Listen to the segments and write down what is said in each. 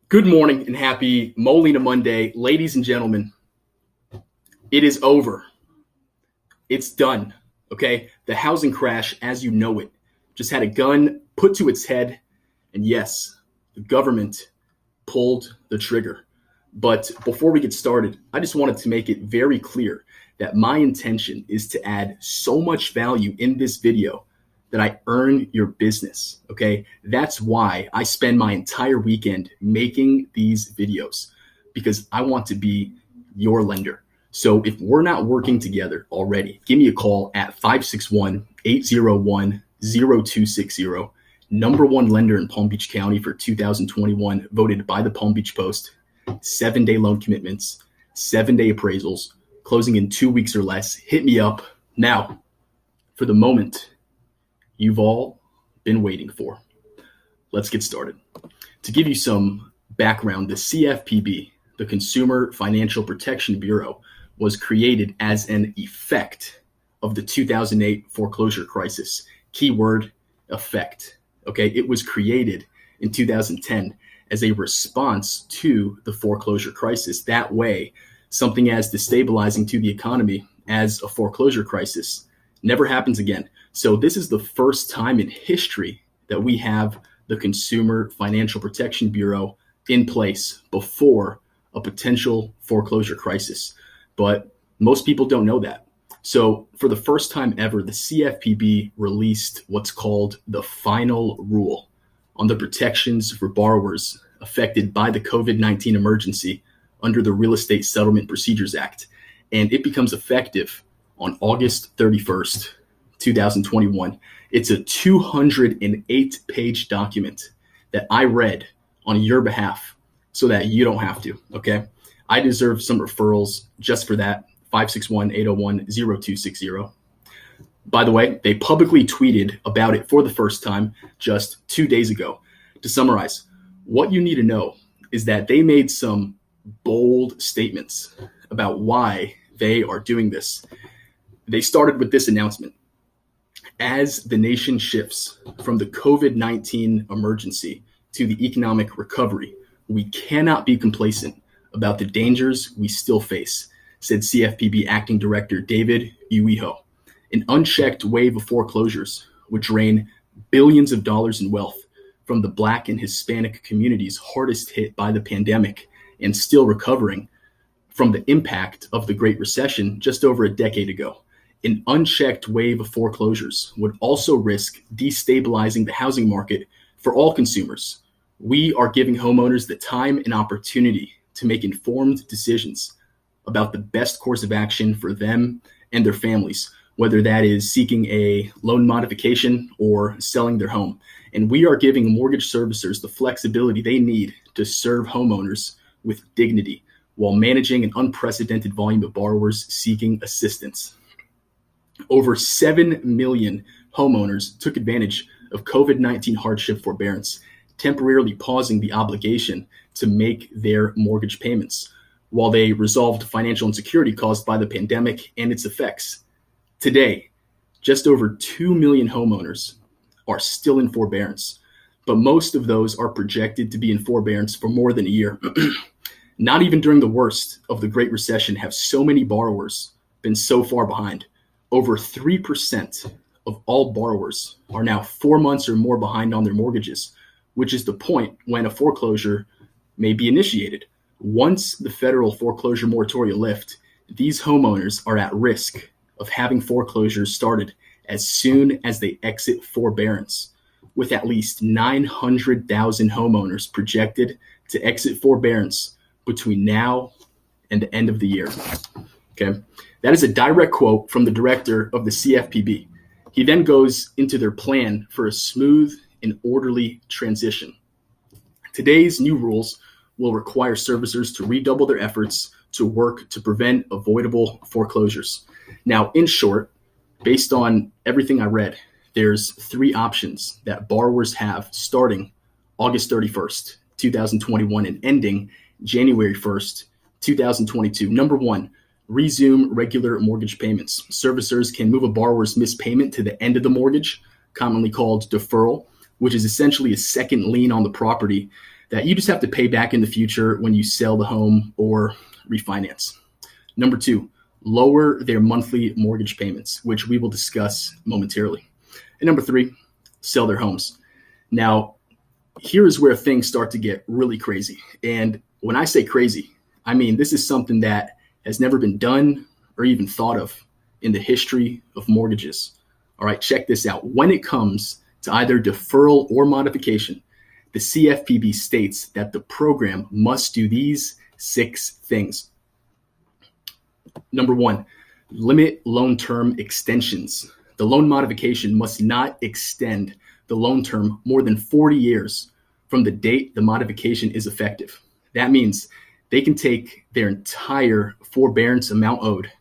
Good morning and happy Molina Monday. Ladies and gentlemen, it is over. It's done. Okay? The housing crash, as you know it, just had a gun put to its head. And yes, the government pulled the trigger. But before we get started, I just wanted to make it very clear that my intention is to add so much value in this video that I earn your business, okay? That's why I spend my entire weekend making these videos, because I want to be your lender. So if we're not working together already, give me a call at 561-801-0260. Number one lender in Palm Beach County for 2021, voted by the Palm Beach Post. 7-day loan commitments, 7-day appraisals, closing in 2 weeks or less. Hit me up now for the moment you've all been waiting for. Let's get started. To give you some background, the CFPB, the Consumer Financial Protection Bureau, was created as an effect of the 2008 foreclosure crisis. Keyword, effect. Okay, it was created in 2010 as a response to the foreclosure crisis. That way, something as destabilizing to the economy as a foreclosure crisis never happens again. So this is the first time in history that we have the Consumer Financial Protection Bureau in place before a potential foreclosure crisis. But most people don't know that. So for the first time ever, the CFPB released what's called the final rule on the protections for borrowers affected by the COVID-19 emergency under the Real Estate Settlement Procedures Act. And it becomes effective on August 31st, 2021. It's a 208-page document that I read on your behalf so that you don't have to, okay? I deserve some referrals just for that. 561-801-0260. By the way, they publicly tweeted about it for the first time just 2 days ago. To summarize, what you need to know is that they made some bold statements about why they are doing this. They started with this announcement. As the nation shifts from the COVID-19 emergency to the economic recovery, we cannot be complacent about the dangers we still face, said CFPB Acting Director David Uiho. An unchecked wave of foreclosures would drain billions of dollars in wealth from the Black and Hispanic communities hardest hit by the pandemic and still recovering from the impact of the Great Recession just over a decade ago. An unchecked wave of foreclosures would also risk destabilizing the housing market for all consumers. We are giving homeowners the time and opportunity to make informed decisions about the best course of action for them and their families, whether that is seeking a loan modification or selling their home. And we are giving mortgage servicers the flexibility they need to serve homeowners with dignity while managing an unprecedented volume of borrowers seeking assistance. Over 7 million homeowners took advantage of COVID-19 hardship forbearance, temporarily pausing the obligation to make their mortgage payments while they resolved financial insecurity caused by the pandemic and its effects. Today, just over 2 million homeowners are still in forbearance, but most of those are projected to be in forbearance for more than a year. Not even during the worst of the Great Recession have so many borrowers been so far behind. Over 3% of all borrowers are now 4 months or more behind on their mortgages, which is the point when a foreclosure may be initiated. Once the federal foreclosure moratorium lifts, these homeowners are at risk of having foreclosures started as soon as they exit forbearance, with at least 900,000 homeowners projected to exit forbearance between now and the end of the year. Okay, that is a direct quote from the director of the CFPB. He then goes into their plan for a smooth and orderly transition. Today's new rules will require servicers to redouble their efforts to work to prevent avoidable foreclosures. Now, in short, based on everything I read, there's 3 options that borrowers have starting August 31st, 2021 and ending January 1st, 2022. Number 1, resume regular mortgage payments. Servicers can move a borrower's missed payment to the end of the mortgage, commonly called deferral, which is essentially a second lien on the property that you just have to pay back in the future when you sell the home or refinance. Number 2, lower their monthly mortgage payments, which we will discuss momentarily. And number 3, sell their homes. Now, here is where things start to get really crazy. And when I say crazy, I mean this is something that has never been done or even thought of in the history of mortgages. All right, check this out. When it comes to either deferral or modification, the CFPB states that the program must do these 6 things. Number 1, limit loan term extensions. The loan modification must not extend the loan term more than 40 years from the date the modification is effective. That means they can take their entire forbearance amount owed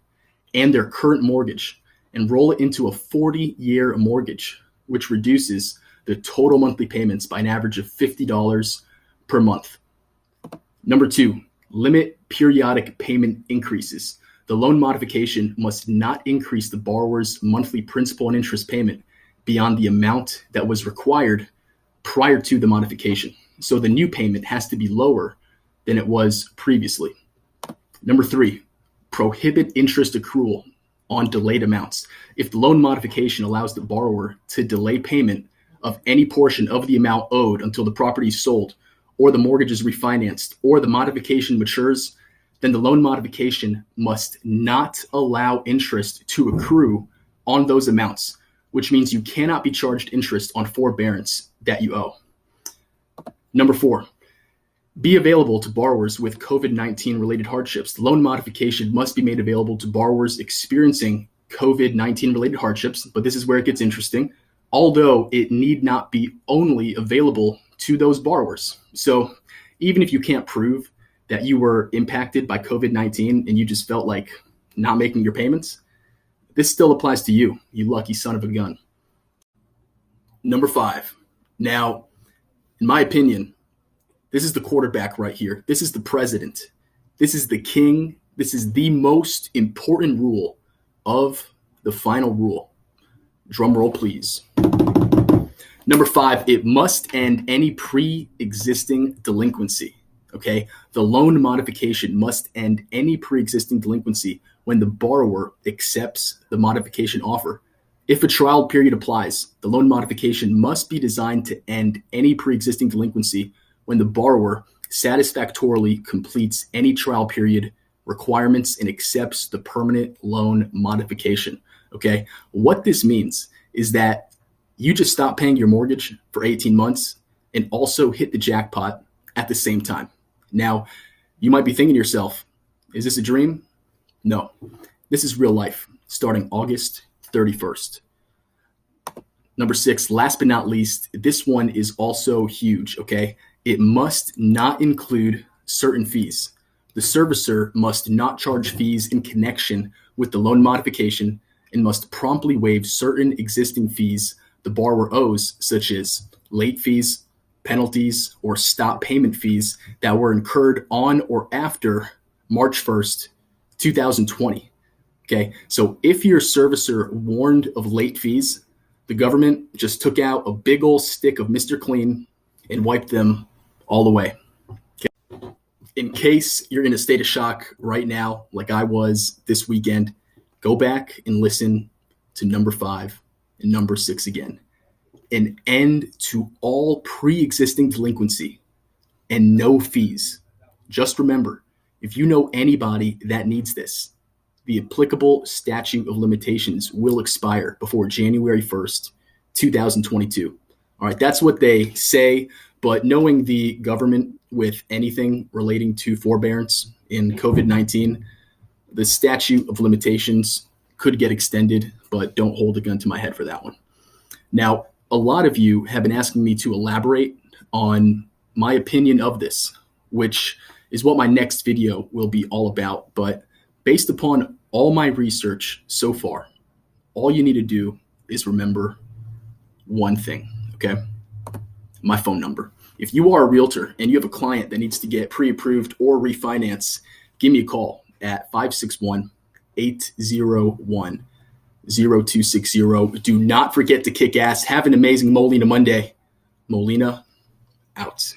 and their current mortgage and roll it into a 40-year mortgage, which reduces the total monthly payments by an average of $50 per month. Number 2, limit periodic payment increases. The loan modification must not increase the borrower's monthly principal and interest payment beyond the amount that was required prior to the modification. So the new payment has to be lower than it was previously. Number 3, prohibit interest accrual on delayed amounts. If the loan modification allows the borrower to delay payment of any portion of the amount owed until the property is sold, or the mortgage is refinanced, or the modification matures, then the loan modification must not allow interest to accrue on those amounts, which means you cannot be charged interest on forbearance that you owe. Number 4, be available to borrowers with COVID-19 related hardships. The loan modification must be made available to borrowers experiencing COVID-19 related hardships, but this is where it gets interesting, although it need not be only available to those borrowers. So even if you can't prove that you were impacted by COVID-19 and you just felt like not making your payments, this still applies to you, you lucky son of a gun. Number 5. Now, in my opinion, this is the quarterback right here. This is the president. This is the king. This is the most important rule of the final rule. Drum roll, please. Number 5, it must end any pre-existing delinquency. Okay, the loan modification must end any pre-existing delinquency when the borrower accepts the modification offer. If a trial period applies, the loan modification must be designed to end any pre-existing delinquency when the borrower satisfactorily completes any trial period requirements and accepts the permanent loan modification. Okay, what this means is that you just stop paying your mortgage for 18 months and also hit the jackpot at the same time. Now, you might be thinking to yourself, is this a dream? No, this is real life starting August 31st. Number 6, last but not least, this one is also huge, okay? It must not include certain fees. The servicer must not charge fees in connection with the loan modification and must promptly waive certain existing fees the borrower owes, such as late fees, penalties, or stop payment fees that were incurred on or after March 1st, 2020. Okay, so if your servicer warned of late fees, the government just took out a big old stick of Mr. Clean and wiped them all away. Okay. In case you're in a state of shock right now, like I was this weekend, go back and listen to number 5 and number 6 again. An end to all pre-existing delinquency and no fees. Just remember, if you know anybody that needs this, the applicable statute of limitations will expire before January 1st, 2022. All right, that's what they say, but knowing the government with anything relating to forbearance in COVID-19, the statute of limitations could get extended, but don't hold a gun to my head for that one. Now, a lot of you have been asking me to elaborate on my opinion of this, which is what my next video will be all about. But based upon all my research so far, all you need to do is remember one thing, okay? My phone number. If you are a realtor and you have a client that needs to get pre-approved or refinance, give me a call at 561-801 0260. Do not forget to kick ass. Have an amazing Molina Monday. Molina out.